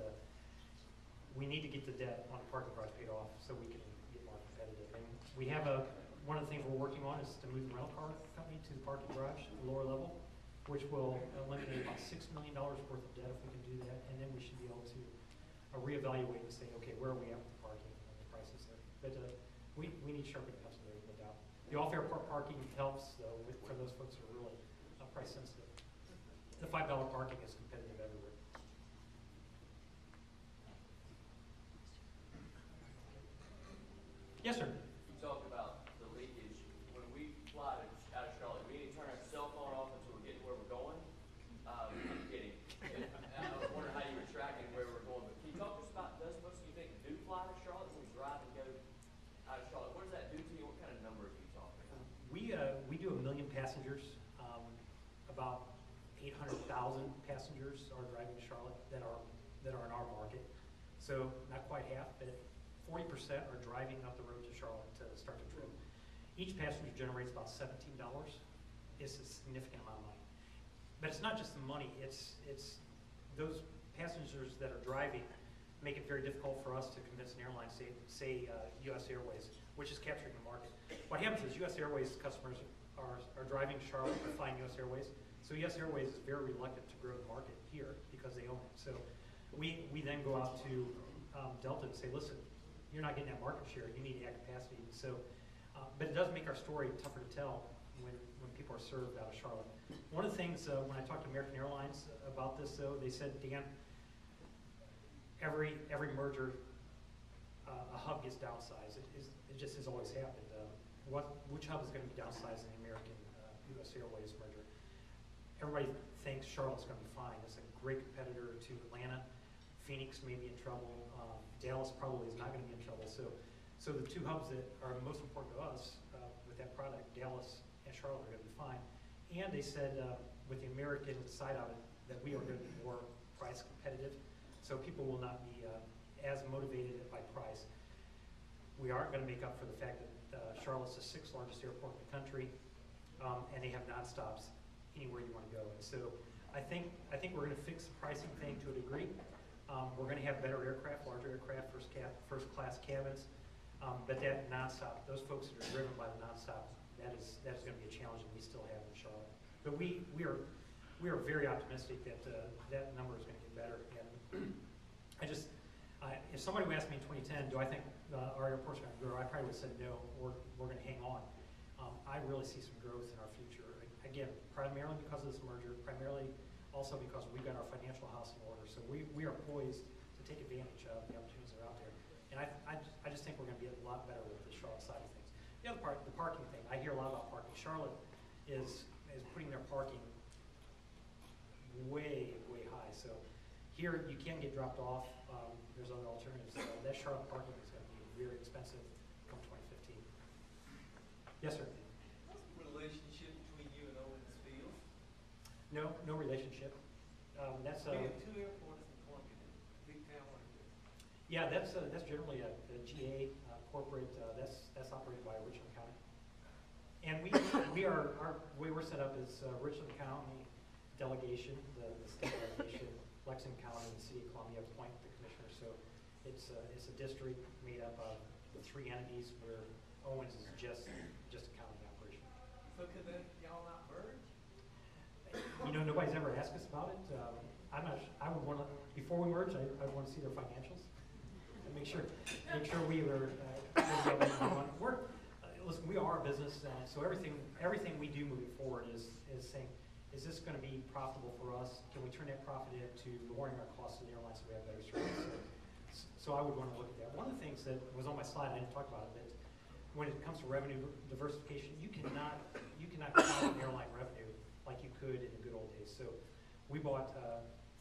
we need to get the debt on the parking garage paid off so we can get more competitive. And we have one of the things we're working on is to move the rental car company to the parking garage, lower level, which will eliminate about $6 million worth of debt if we can do that. And then we should be able to reevaluate and say, okay, where are we at with the parking and the prices there? But we need sharpening pencil there, no doubt. The off-airport parking helps, though, for those folks who are really price sensitive. The $5 parking is competitive everywhere. Yes, sir. You talked about the leakage. When we fly out of Charlotte, we need to turn our cell phone off until we get to where we're going. I'm kidding. I was wondering how you were tracking where we're going. But can you talk to us about those folks you think do fly to Charlotte when we drive and go out of Charlotte? What does that do to you? What kind of numbers are you talking about? We do 1 million passengers. About 800,000 passengers are driving to Charlotte that are in our market. So not quite half, but 40% are driving up the road to Charlotte to start the trip. Each passenger generates about $17. It's a significant amount of money. But it's not just the money, it's those passengers that are driving make it very difficult for us to convince an airline, say US Airways, which is capturing the market. What happens is US Airways customers are driving to Charlotte to find US Airways. So US Airways is very reluctant to grow the market here because they own it. So we then go out to Delta and say, listen, you're not getting that market share. You need to add capacity. So, but it does make our story tougher to tell when people are served out of Charlotte. One of the things when I talked to American Airlines about this, though, they said, Dan, every merger, a hub gets downsized. It just has always happened. Which hub is going to be downsized in the American US Airways merger? Everybody thinks Charlotte's going to be fine. It's a great competitor to Atlanta. Phoenix may be in trouble. Dallas probably is not going to be in trouble. So the two hubs that are most important to us with that product, Dallas and Charlotte, are going to be fine. And they said with the American side of it, that we are going to be more price competitive, so people will not be as motivated by price. We aren't going to make up for the fact that Charlotte's the 6th largest airport in the country, and they have nonstops anywhere you want to go. And so I think we're going to fix the pricing thing to a degree. We're going to have better aircraft, larger aircraft, first class cabins, but that nonstop, those folks that are driven by the nonstop, that is going to be a challenge, and we still have in Charlotte. But we are very optimistic that that number is going to get better. And if somebody would ask me in 2010, do I think our airport's going to grow, I probably would have said no, we're going to hang on. I really see some growth in our future. Again, primarily because of this merger, primarily also because we've got our financial house in order. So we are poised to take advantage of the opportunities that are out there. And I just think we're going to be a lot better with the Charlotte side of things. The other part, the parking thing, I hear a lot about parking. Charlotte is putting their parking way, way high. So here you can get dropped off. There's other alternatives. That Charlotte parking is going to be very expensive come 2015. Yes, sir. What's the relationship between you and Owens Field? No relationship. That's We have 2 airports in Columbia, big town like this. Yeah, that's generally a GA corporate. That's operated by Richland County. And we are, our way we're set up is Richland County delegation, the state delegation, Lexington County, and the city of Columbia appoint the commissioner. So it's a district made up of the 3 entities where Owens is just a county operation. So could y'all not merge? You know, nobody's ever asked us about it. I'm not. I would want to, before we merge, I'd want to see their financials and make sure we were. Listen, we are a business, so everything we do moving forward is saying, is this going to be profitable for us? Can we turn that profit into lowering our costs to the airlines so we have better service? So I would want to look at that. One of the things that was on my slide, I didn't talk about it, but when it comes to revenue diversification, you cannot count on airline revenue like you could in the good old days. So we bought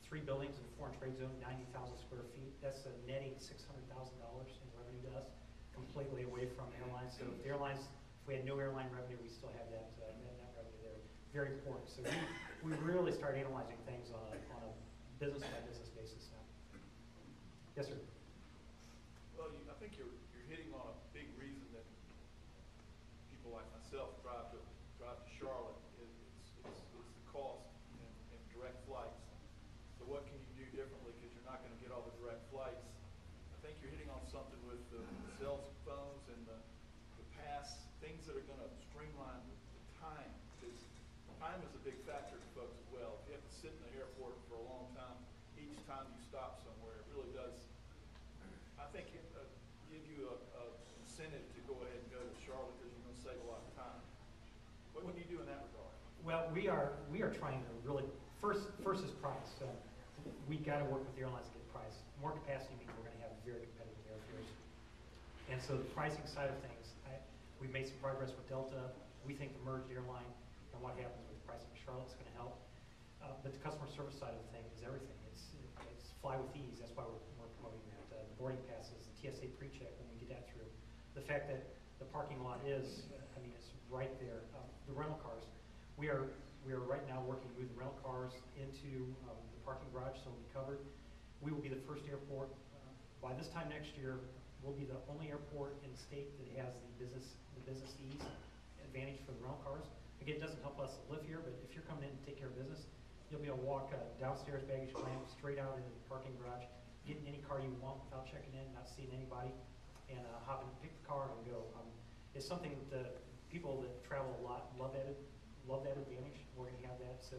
3 buildings in the foreign trade zone, 90,000 square feet. That's netting $600,000 in revenue to us, completely away from airlines. So if we had no airline revenue, we still have that net revenue there. Very important. So we really start analyzing things on a business by business basis now. Yes, sir. Well, I think you're hitting on a big reason that people like myself drive to Charlotte. It's the cost and direct flights. So what can you do differently, because you're not going to get all the direct flights? I think you're hitting on something with the cell phones and the pass, things that are going to streamline the time. Because time is a big factor to folks as well. If you have to sit in the airport for a long time, each time you stop somewhere, it really does, I think, give you a incentive to go ahead and go to Charlotte, because you're going to save a lot of time. What can you do in that regard? Well, we are trying to really first is price. So we got to work with the airlines to get price. More capacity means we're going to have very competitive airfares. And so the pricing side of things, we've made some progress with Delta. We think the merged airline and what happens with the pricing of Charlotte is going to help. But the customer service side of the thing is everything. It's fly with ease. That's why we're promoting that. The boarding passes, the TSA pre-check when we get that through. The fact that the parking lot is, it's right there. The rental cars, we are right now working to move the rental cars into the parking garage, so it'll be covered. We will be the first airport. By this time next year, we'll be the only airport in the state that has the business ease advantage for the rental cars. Again, it doesn't help us live here, but if you're coming in to take care of business, you'll be able to walk downstairs, baggage claim, straight out into the parking garage, get in any car you want without checking in, not seeing anybody, and hop in, pick the car, and go. It's something that people that travel a lot love that advantage. We're going to have that. So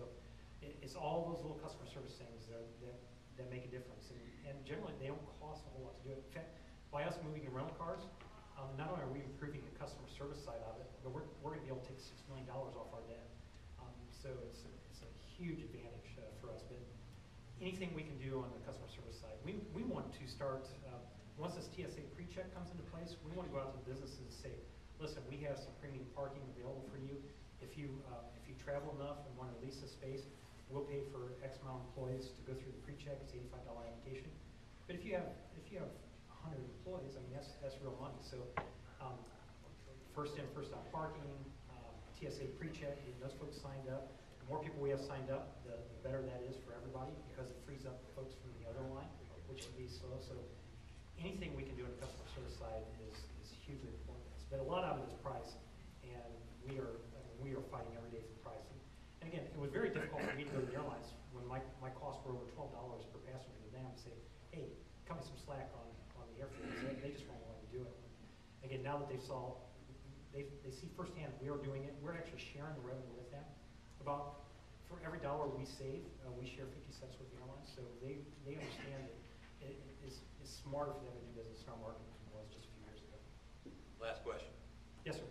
it's all those little customer service things that make a difference. And generally, they don't cost a whole lot to do it. In fact, by us moving in rental cars, not only are we improving the customer service side of it, but we're going to be able to take $6 million off our debt. So it's a huge advantage for us. But anything we can do on the customer service side, we want to start, once this TSA pre-check comes into place, we want to go out to the businesses and say, listen, we have some premium parking available for you. If you travel enough and want to lease a space, we'll pay for X amount of employees to go through the pre-check. It's $85 application. But if you have 100 employees, that's real money. So first in, first out parking, TSA pre-check, those folks signed up. more people we have signed up, the better that is for everybody, because it frees up folks from the other line, which can be slow. So anything we can do on the customer service side is hugely important. But a lot of it is price, and we are fighting every day for price. And again, it was very difficult for me to go to the airlines when my costs were over $12 per passenger to them to say, hey, cut me some slack on the airfares. They just weren't willing to do it. Again, now that they see firsthand we are doing it, we're actually sharing the revenue with them. For every dollar we save, we share 50 cents with the airlines. So they understand that it's smarter for them to do business in our market than it was just a few years ago. Last question. Yes, sir.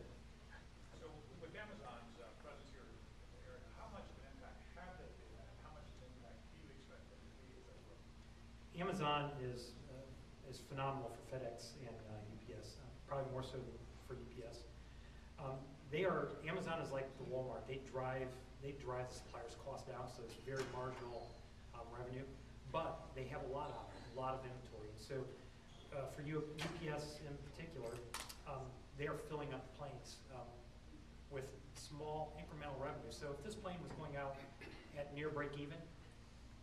So with Amazon's presence here in the area, how much of an impact have they been and how much of an impact do you expect them to be as they grow? Amazon is phenomenal for FedEx and UPS, probably more so for UPS. Amazon is like the Walmart. They drive the supplier's cost down, so it's very marginal revenue, but they have a lot of inventory. And so for UPS in particular, they are filling up the planes with small incremental revenue. So if this plane was going out at near break even,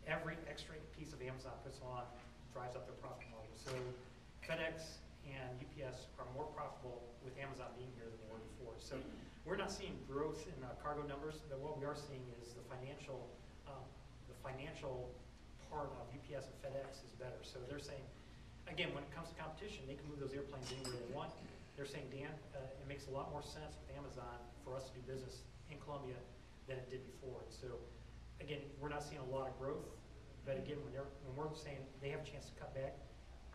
every extra piece of Amazon puts on drives up their profit margin. So FedEx and UPS are more profitable with Amazon being here than they were before. So we're not seeing growth in cargo numbers, but what we are seeing is the financial part of UPS and FedEx is better. So they're saying, again, when it comes to competition, they can move those airplanes anywhere they want. They're saying, Dan, it makes a lot more sense with Amazon for us to do business in Columbia than it did before. And so, again, we're not seeing a lot of growth, but again, when we're saying they have a chance to cut back,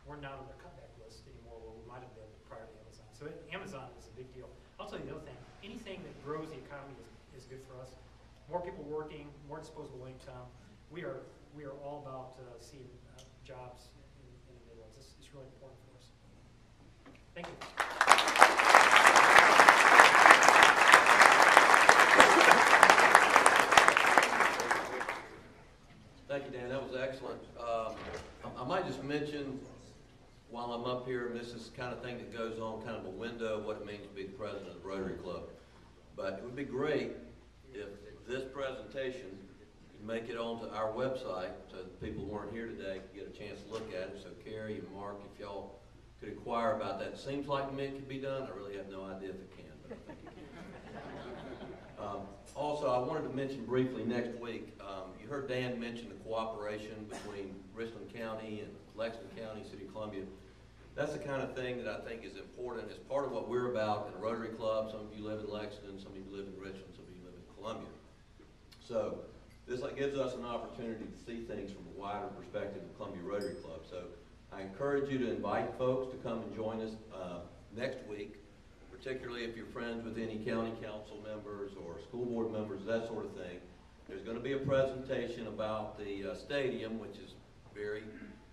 we're not on their cutback list anymore where we might have been prior to Amazon. So Amazon is a big deal. I'll tell you the other thing, anything that grows the economy is good for us. More people working, more disposable income. We are all about seeing jobs in the Midlands. It's really important for us. Thank you. Thank you, Dan. That was excellent. I might just mention while I'm up here, and this is the kind of thing that goes on, kind of a window of what it means to be the president of the Rotary Club. But it would be great if this presentation could make it onto our website so that people who weren't here today could get a chance to look at it. So Carrie and Mark, if y'all could inquire about that. It seems like to me it could be done. I really have no idea if it can, but I think it can. Also, I wanted to mention briefly next week, you heard Dan mention the cooperation between Richland County and Lexington County, City of Columbia. That's the kind of thing that I think is important. It's part of what we're about in a Rotary Club. Some of you live in Lexington, some of you live in Richland, some of you live in Columbia. So this gives us an opportunity to see things from a wider perspective of Columbia Rotary Club. So I encourage you to invite folks to come and join us next week, particularly if you're friends with any county council members or school board members, that sort of thing. There's going to be a presentation about the stadium, which is very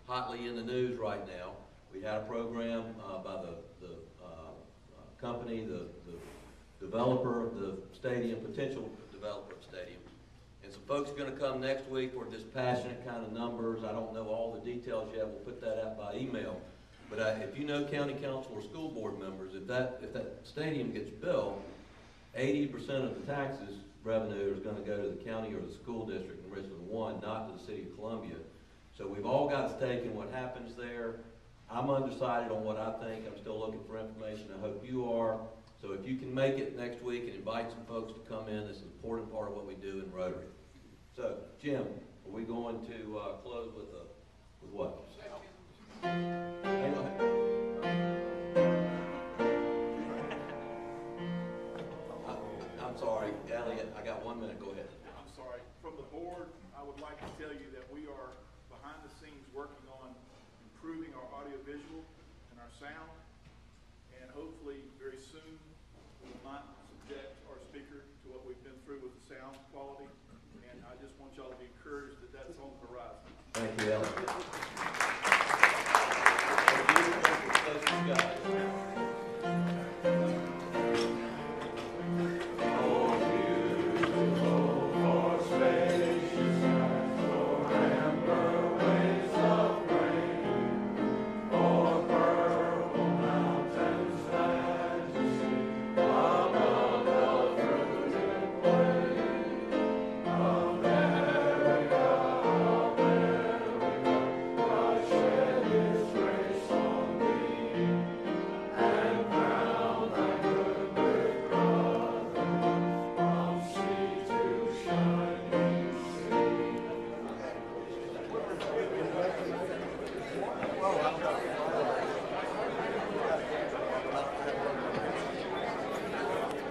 hotly in the news right now. We had a program by the company, the developer of the stadium, potential developer of the stadium. And some folks are going to come next week for dispassionate kind of numbers. I don't know all the details yet. We'll put that out by email. But if you know county council or school board members, if that stadium gets built, 80% of the taxes revenue is going to go to the county or the school district in Richland 1, not to the City of Columbia. So we've all got a stake in what happens there. I'm undecided on what I think. I'm still looking for information. I hope you are. So if you can make it next week and invite some folks to come in, this is an important part of what we do in Rotary. So, Jim, are we going to close with what? Hang on. I'm sorry, Elliot, I got 1 minute. Go ahead. I'm sorry. From the board, I would like to tell you that we are behind the scenes working on improving our audiovisual and our sound, and hopefully very soon we will not subject our speaker to what we've been through with the sound quality, and I just want y'all to be encouraged that that's on the horizon. Thank you, Elliot.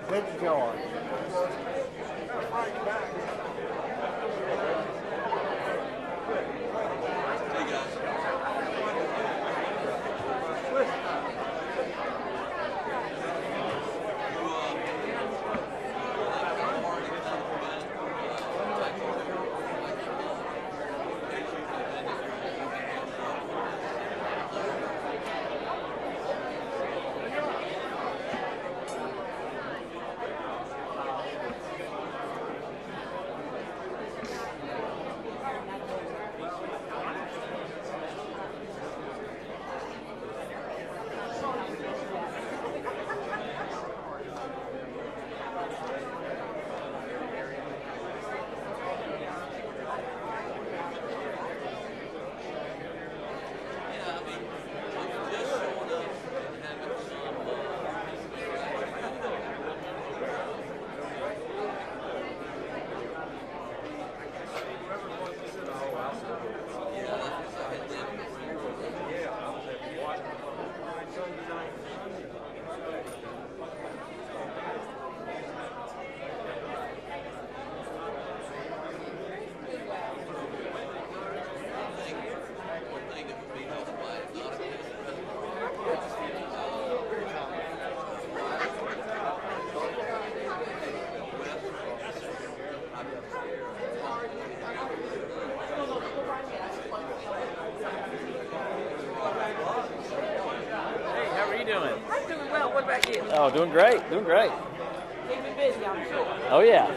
Vince George. See you guys. Oh, doing great, doing great. Keep me busy, I'm sure. Oh, yeah.